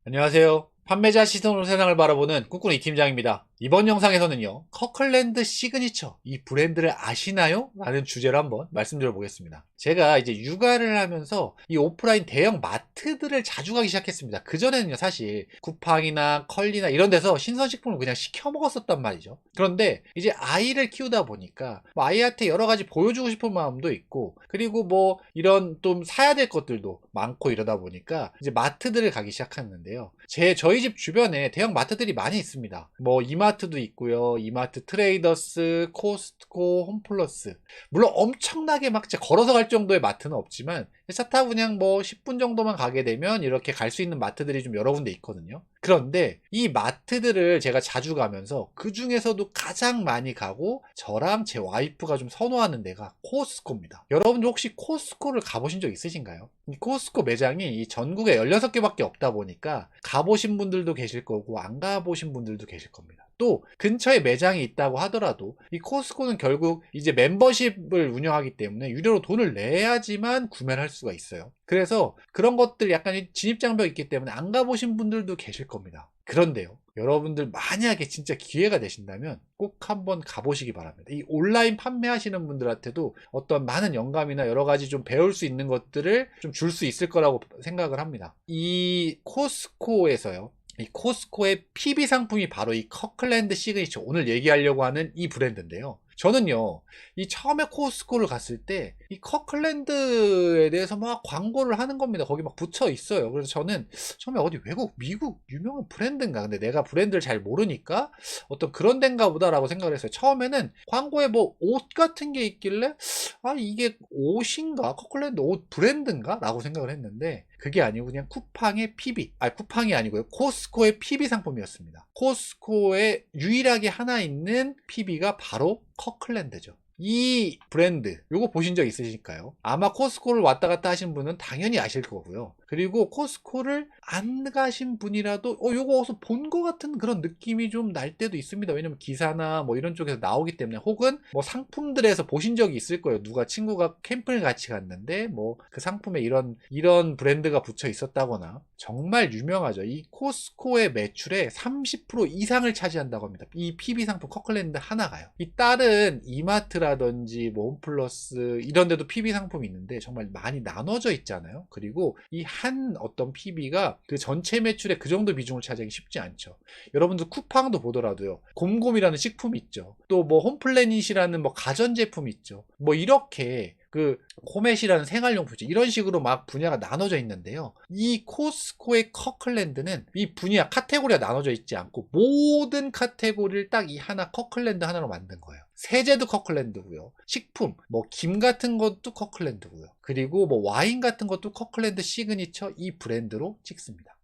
안녕하세요. 판매자 시선으로 세상을 바라보는 꾸꾸이 팀장입니다. 이번 영상에서는요, 커클랜드 시그니처, 이 브랜드를 아시나요? 라는 주제로 한번 말씀드려 보겠습니다. 제가 이제 육아를 하면서 이 오프라인 대형 마트들을 자주 가기 시작했습니다. 그전에는요, 사실 쿠팡이나 컬리나 이런 데서 신선식품을 그냥 시켜 먹었었단 말이죠. 그런데 이제 아이를 키우다 보니까 뭐 아이한테 여러 가지 보여주고 싶은 마음도 있고, 그리고 뭐 이런 좀 사야 될 것들도 많고 이러다 보니까 이제 마트들을 가기 시작했는데요. 저희 집 주변에 대형 마트들이 많이 있습니다. 뭐 이마트도 있고요. 이마트 트레이더스, 코스트코, 홈플러스. 물론 엄청나게 막 진짜 걸어서 갈 정도의 마트는 없지만 차 타고 그냥 뭐 10분 정도만 가게 되면 이렇게 갈 수 있는 마트들이 좀 여러 군데 있거든요. 그런데 이 마트들을 제가 자주 가면서 그 중에서도 가장 많이 가고 저랑 제 와이프가 좀 선호하는 데가 코스트코입니다. 여러분들 혹시 코스트코를 가보신 적 있으신가요? 이 코스트코 매장이 이 전국에 16개밖에 없다 보니까 가보신 분들도 계실 거고 안 가보신 분들도 계실 겁니다. 또 근처에 매장이 있다고 하더라도 이 코스트코는 결국 이제 멤버십을 운영하기 때문에 유료로 돈을 내야지만 구매를 할 수가 있어요. 그래서 그런 것들 약간 진입장벽이 있기 때문에 안 가보신 분들도 계실 겁니다. 그런데요, 여러분들 만약에 진짜 기회가 되신다면 꼭 한번 가보시기 바랍니다. 이 온라인 판매하시는 분들한테도 어떤 많은 영감이나 여러 가지 좀 배울 수 있는 것들을 좀 줄 수 있을 거라고 생각을 합니다. 이 코스트코에서요, 이 코스코의 PB 상품이 바로 이 커클랜드 시그니처, 오늘 얘기하려고 하는 이 브랜드인데요. 저는요, 이 처음에 코스트코를 갔을 때 이 커클랜드에 대해서 막 광고를 하는 겁니다. 거기 막 붙여 있어요. 그래서 저는 처음에 어디 외국, 미국 유명한 브랜드인가? 근데 내가 브랜드를 잘 모르니까 어떤 그런 데인가 보다라고 생각을 했어요. 처음에는 광고에 뭐 옷 같은 게 있길래 아, 이게 옷인가? 커클랜드 옷 브랜드인가? 라고 생각을 했는데 그게 아니고 그냥 쿠팡의 PB, 쿠팡이 아니고요, 코스코의 PB 상품이었습니다. 코스코에 유일하게 하나 있는 PB가 바로 커클랜드죠. 이 브랜드 요거 보신 적 있으실까요? 아마 코스코를 왔다 갔다 하신 분은 당연히 아실 거고요. 그리고 코스코를 안 가신 분이라도 요거 어디서 본 것 같은 그런 느낌이 좀 날 때도 있습니다. 왜냐면 기사나 뭐 이런 쪽에서 나오기 때문에, 혹은 뭐 상품들에서 보신 적이 있을 거예요. 누가 친구가 캠핑을 같이 갔는데 뭐 그 상품에 이런 브랜드가 붙여 있었다거나. 정말 유명하죠. 이 코스코의 매출의 30% 이상을 차지한다고 합니다. 이 PB 상품 커클랜드 하나가요. 이 다른 이마트라든지 뭐 홈플러스 이런 데도 PB 상품이 있는데 정말 많이 나눠져 있잖아요. 그리고 이 한 어떤 PB가 그 전체 매출의 그 정도 비중을 차지하기 쉽지 않죠. 여러분들 쿠팡도 보더라도요, 곰곰이라는 식품이 있죠. 또 뭐 홈플래닛이라는 뭐 가전제품이 있죠. 뭐 이렇게 그 코멧이라는 생활용품이죠. 이런 식으로 막 분야가 나눠져 있는데요. 이 코스코의 커클랜드는 이 분야 카테고리가 나눠져 있지 않고 모든 카테고리를 딱 이 하나 커클랜드 하나로 만든 거예요. 세제도 커클랜드고요. 식품, 뭐 김 같은 것도 커클랜드고요. 그리고 뭐 와인 같은 것도 커클랜드 시그니처 이 브랜드로 찍습니다.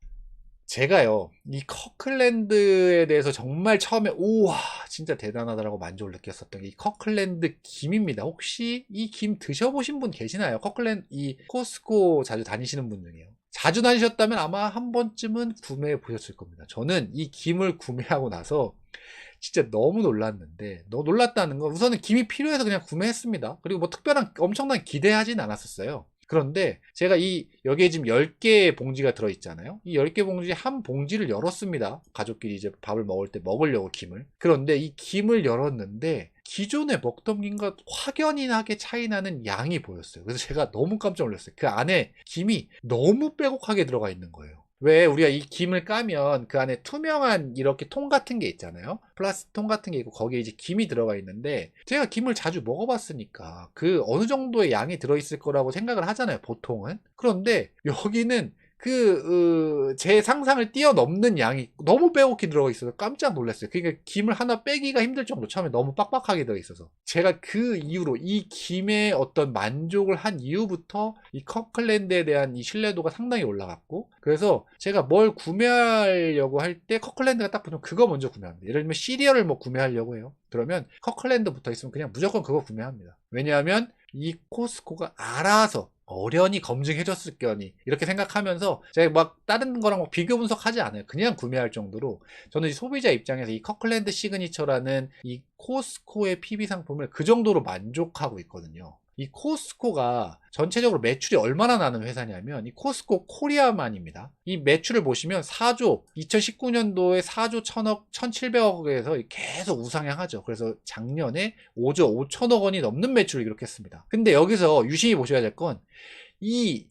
제가요, 이 커클랜드에 대해서 정말 처음에 우와 진짜 대단하다라고 만족을 느꼈었던 게 이 커클랜드 김입니다. 혹시 이 김 드셔보신 분 계시나요? 커클랜드, 이 코스코 자주 다니시는 분 중에요. 자주 다니셨다면 아마 한 번쯤은 구매해 보셨을 겁니다. 저는 이 김을 구매하고 나서 진짜 너무 놀랐는데, 놀랐다는 건 우선은 김이 필요해서 그냥 구매했습니다. 그리고 뭐 특별한 엄청난 기대하진 않았었어요. 그런데 제가 여기에 지금 10개의 봉지가 들어있잖아요. 이 10개 봉지 중에 한 봉지를 열었습니다. 가족끼리 이제 밥을 먹을 때 먹으려고 김을. 그런데 이 김을 열었는데 기존에 먹던 김과 확연히 나게 차이 나는 양이 보였어요. 그래서 제가 너무 깜짝 놀랐어요. 그 안에 김이 너무 빼곡하게 들어가 있는 거예요. 왜 우리가 이 김을 까면 그 안에 투명한 이렇게 통 같은 게 있잖아요. 플라스틱 통 같은 게 있고 거기에 이제 김이 들어가 있는데, 제가 김을 자주 먹어봤으니까 그 어느 정도의 양이 들어있을 거라고 생각을 하잖아요, 보통은. 그런데 여기는 제 상상을 뛰어넘는 양이 너무 빼곡히 들어가 있어서 깜짝 놀랐어요. 그러니까 김을 하나 빼기가 힘들 정도, 처음에 너무 빡빡하게 들어있어서. 제가 그 이후로 이 김에 어떤 만족을 한 이후부터 이 커클랜드에 대한 이 신뢰도가 상당히 올라갔고, 그래서 제가 뭘 구매하려고 할 때 커클랜드가 딱 붙으면 그거 먼저 구매합니다. 예를 들면 시리얼을 뭐 구매하려고 해요. 그러면 커클랜드 붙어 있으면 그냥 무조건 그거 구매합니다. 왜냐하면 이 코스코가 알아서 어련히 검증해줬을 거니 이렇게 생각하면서 제가 막 다른 거랑 막 비교 분석하지 않아요. 그냥 구매할 정도로 저는 소비자 입장에서 이 커클랜드 시그니처라는 이 코스코의 PB 상품을 그 정도로 만족하고 있거든요. 이 코스코가 전체적으로 매출이 얼마나 나는 회사냐면 이 코스코 코리아만입니다. 이 매출을 보시면 4조, 2019년도에 4조 1000억, 1700억에서 계속 우상향하죠. 그래서 작년에 5조 5천억 원이 넘는 매출을 기록했습니다. 근데 여기서 유심히 보셔야 될 건 이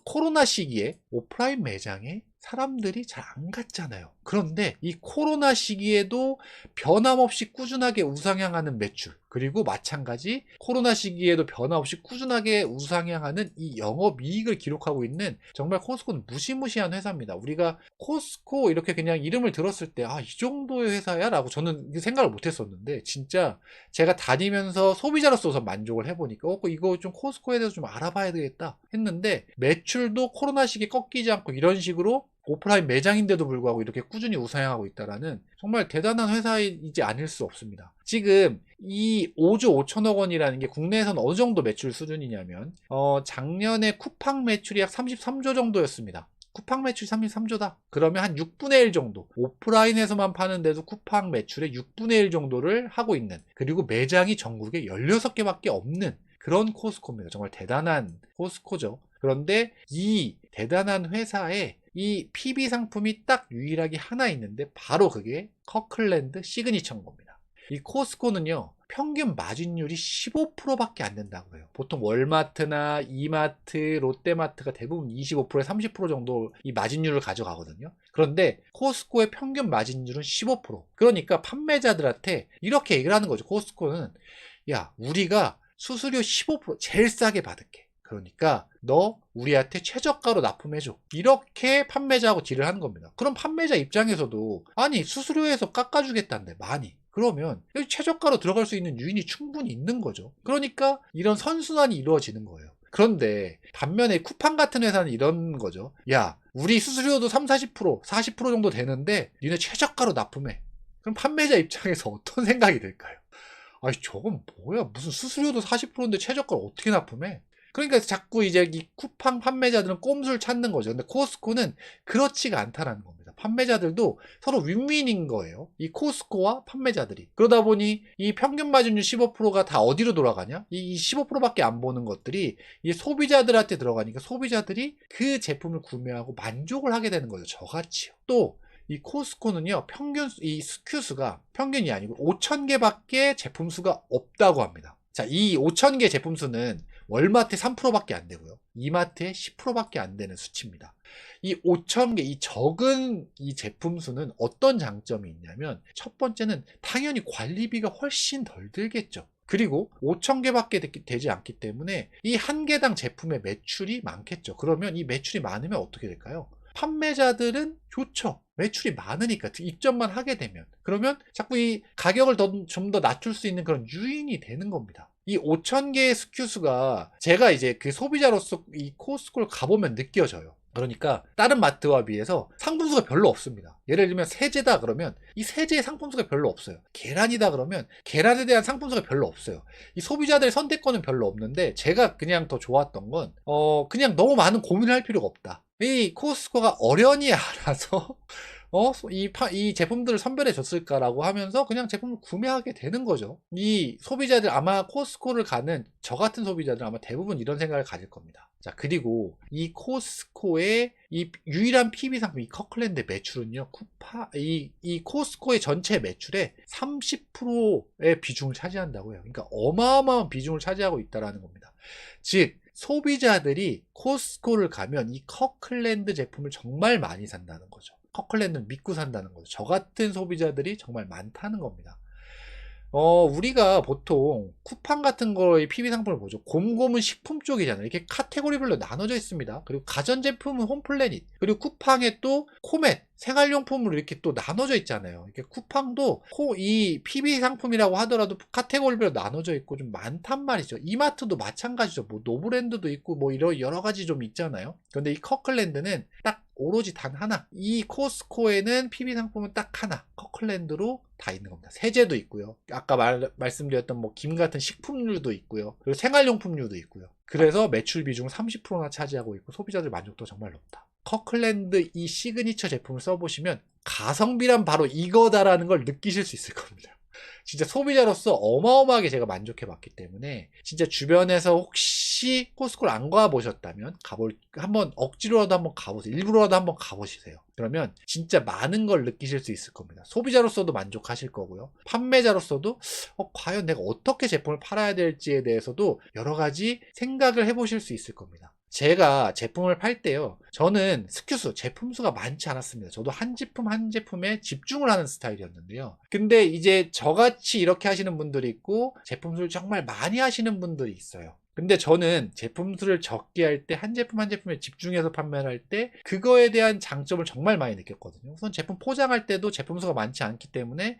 코로나 시기에 오프라인 매장에 사람들이 잘 안 갔잖아요. 그런데 이 코로나 시기에도 변함없이 꾸준하게 우상향하는 매출, 그리고 마찬가지 코로나 시기에도 변함없이 꾸준하게 우상향하는 이 영업이익을 기록하고 있는 정말 코스코는 무시무시한 회사입니다. 우리가 코스코 이렇게 그냥 이름을 들었을 때 이 정도의 회사야? 라고 저는 생각을 못 했었는데 진짜 제가 다니면서 소비자로서 우선 만족을 해보니까 이거 좀 코스코에 대해서 좀 알아봐야 되겠다 했는데 매출도 코로나 시기에 꺾이지 않고 이런 식으로 오프라인 매장인데도 불구하고 이렇게 꾸준히 우상향하고 있다라는 정말 대단한 회사이지 아닐 수 없습니다. 지금 이 5조 5천억 원이라는 게 국내에서는 어느 정도 매출 수준이냐면 작년에 쿠팡 매출이 약 33조 정도였습니다. 쿠팡 매출이 33조다. 그러면 한 6분의 1 정도. 오프라인에서만 파는데도 쿠팡 매출의 6분의 1 정도를 하고 있는, 그리고 매장이 전국에 16개밖에 없는 그런 코스코입니다. 정말 대단한 코스코죠. 그런데 이 대단한 회사에 이 PB 상품이 딱 유일하게 하나 있는데 바로 그게 커클랜드 시그니처인 겁니다. 이 코스코는요, 평균 마진율이 15%밖에 안 된다고 해요. 보통 월마트나 이마트, 롯데마트가 대부분 25%에 30% 정도 이 마진율을 가져가거든요. 그런데 코스코의 평균 마진율은 15%. 그러니까 판매자들한테 이렇게 얘기를 하는 거죠. 코스코는 야, 우리가 수수료 15% 제일 싸게 받을게. 그러니까 너 우리한테 최저가로 납품해줘. 이렇게 판매자하고 딜을 하는 겁니다. 그럼 판매자 입장에서도 아니 수수료에서 깎아주겠다는데 많이. 그러면 여기 최저가로 들어갈 수 있는 유인이 충분히 있는 거죠. 그러니까 이런 선순환이 이루어지는 거예요. 그런데 반면에 쿠팡 같은 회사는 이런 거죠. 야, 우리 수수료도 30, 40% 정도 되는데 니네 최저가로 납품해. 그럼 판매자 입장에서 어떤 생각이 들까요? 아니 저건 뭐야, 무슨 수수료도 40%인데 최저가를 어떻게 납품해? 그러니까 자꾸 이제 이 쿠팡 판매자들은 꼼수를 찾는 거죠. 근데 코스코는 그렇지가 않다라는 겁니다. 판매자들도 서로 윈윈인 거예요. 이 코스코와 판매자들이. 그러다 보니 이 평균 마진율 15%가 다 어디로 돌아가냐? 이 15%밖에 안 보는 것들이 이 소비자들한테 들어가니까 소비자들이 그 제품을 구매하고 만족을 하게 되는 거죠. 저같이요. 또 이 코스코는요, 평균 이 SKU 수가 평균이 아니고 5,000개밖에 제품 수가 없다고 합니다. 자, 이 5,000개 제품 수는 월마트에 3%밖에 안 되고요. 이마트에 10%밖에 안 되는 수치입니다. 이 5,000개, 이 적은 이 제품 수는 어떤 장점이 있냐면, 첫 번째는 당연히 관리비가 훨씬 덜 들겠죠. 그리고 5,000개밖에 되지 않기 때문에 이 한 개당 제품의 매출이 많겠죠. 그러면 이 매출이 많으면 어떻게 될까요? 판매자들은 좋죠. 매출이 많으니까 입점만 하게 되면. 그러면 자꾸 이 가격을 좀 더 낮출 수 있는 그런 유인이 되는 겁니다. 이 5,000개의 SKU 수가 제가 이제 그 소비자로서 이 코스코를 가보면 느껴져요. 그러니까 다른 마트와 비해서 상품수가 별로 없습니다. 예를 들면 세제다 그러면 이 세제의 상품수가 별로 없어요. 계란이다 그러면 계란에 대한 상품수가 별로 없어요. 이 소비자들의 선택권은 별로 없는데, 제가 그냥 더 좋았던 건 그냥 너무 많은 고민을 할 필요가 없다. 이 코스코가 어련히 알아서 이 제품들을 선별해 줬을까라고 하면서 그냥 제품을 구매하게 되는 거죠. 이 소비자들, 아마 코스코를 가는 저 같은 소비자들은 아마 대부분 이런 생각을 가질 겁니다. 자, 그리고 이 코스코의 이 유일한 PB 상품, 이 커클랜드 매출은요, 이 코스코의 전체 매출의 30%의 비중을 차지한다고 해요. 그러니까 어마어마한 비중을 차지하고 있다라는 겁니다. 즉, 소비자들이 코스코를 가면 이 커클랜드 제품을 정말 많이 산다는 거죠. 커클랜드는 믿고 산다는 거죠. 저 같은 소비자들이 정말 많다는 겁니다. 우리가 보통 쿠팡 같은 거의 PB 상품을 보죠. 곰곰은 식품 쪽이잖아요. 이렇게 카테고리별로 나눠져 있습니다. 그리고 가전제품은 홈플래닛, 그리고 쿠팡에 또 코멧, 생활용품으로 이렇게 또 나눠져 있잖아요. 이렇게 쿠팡도 이 PB 상품이라고 하더라도 카테고리별로 나눠져 있고 좀 많단 말이죠. 이마트도 마찬가지죠. 뭐 노브랜드도 있고 뭐 이런 여러 가지 좀 있잖아요. 그런데 이 커클랜드는 딱 오로지 단 하나. 이 코스코에는 PB 상품은 딱 하나. 커클랜드로 다 있는 겁니다. 세제도 있고요. 아까 말씀드렸던 뭐 김 같은 식품류도 있고요. 그리고 생활용품류도 있고요. 그래서 매출 비중 30%나 차지하고 있고 소비자들 만족도 정말 높다. 커클랜드 이 시그니처 제품을 써보시면 가성비란 바로 이거다라는 걸 느끼실 수 있을 겁니다. 진짜 소비자로서 어마어마하게 제가 만족해봤기 때문에 진짜 주변에서 혹시 코스코를 안 가보셨다면 한번 억지로라도 한번 가보세요. 일부러라도 한번 가보시세요. 그러면 진짜 많은 걸 느끼실 수 있을 겁니다. 소비자로서도 만족하실 거고요. 판매자로서도 과연 내가 어떻게 제품을 팔아야 될지에 대해서도 여러 가지 생각을 해보실 수 있을 겁니다. 제가 제품을 팔 때요, 저는 제품 수가 많지 않았습니다. 저도 한 제품 한 제품에 집중을 하는 스타일이었는데요. 근데 이제 저같이 이렇게 하시는 분들이 있고 제품 수를 정말 많이 하시는 분들이 있어요. 근데 저는 제품 수를 적게 할 때 한 제품 한 제품에 집중해서 판매를 할 때 그거에 대한 장점을 정말 많이 느꼈거든요. 우선 제품 포장할 때도 제품 수가 많지 않기 때문에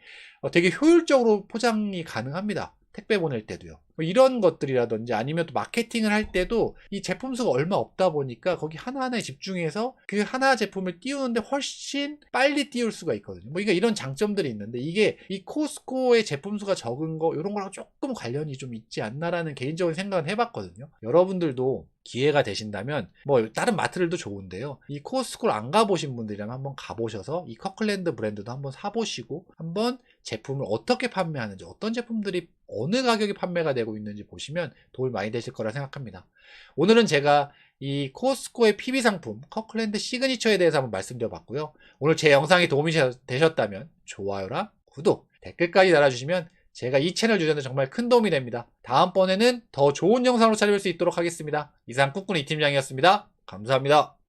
되게 효율적으로 포장이 가능합니다. 택배 보낼 때도요. 뭐 이런 것들이라든지 아니면 또 마케팅을 할 때도 이 제품 수가 얼마 없다 보니까 거기 하나하나에 집중해서 그 하나 제품을 띄우는데 훨씬 빨리 띄울 수가 있거든요. 뭐 이런 장점들이 있는데 이게 이 코스코의 제품 수가 적은 거 이런 거랑 조금 관련이 좀 있지 않나라는 개인적인 생각은 해봤거든요. 여러분들도 기회가 되신다면 뭐 다른 마트들도 좋은데요. 이 코스코를 안 가보신 분들이라면 한번 가보셔서 이 커클랜드 브랜드도 한번 사보시고 한번 제품을 어떻게 판매하는지 어떤 제품들이 어느 가격에 판매가 되고 있는지 보시면 도움이 많이 되실 거라 생각합니다. 오늘은 제가 이 코스코의 PB 상품 커클랜드 시그니처에 대해서 한번 말씀드려봤고요. 오늘 제 영상이 도움이 되셨다면 좋아요랑 구독, 댓글까지 달아주시면 제가 이 채널 유저한테 정말 큰 도움이 됩니다. 다음번에는 더 좋은 영상으로 찾아뵐 수 있도록 하겠습니다. 이상 꿈꾸는 이팀장이었습니다. 감사합니다.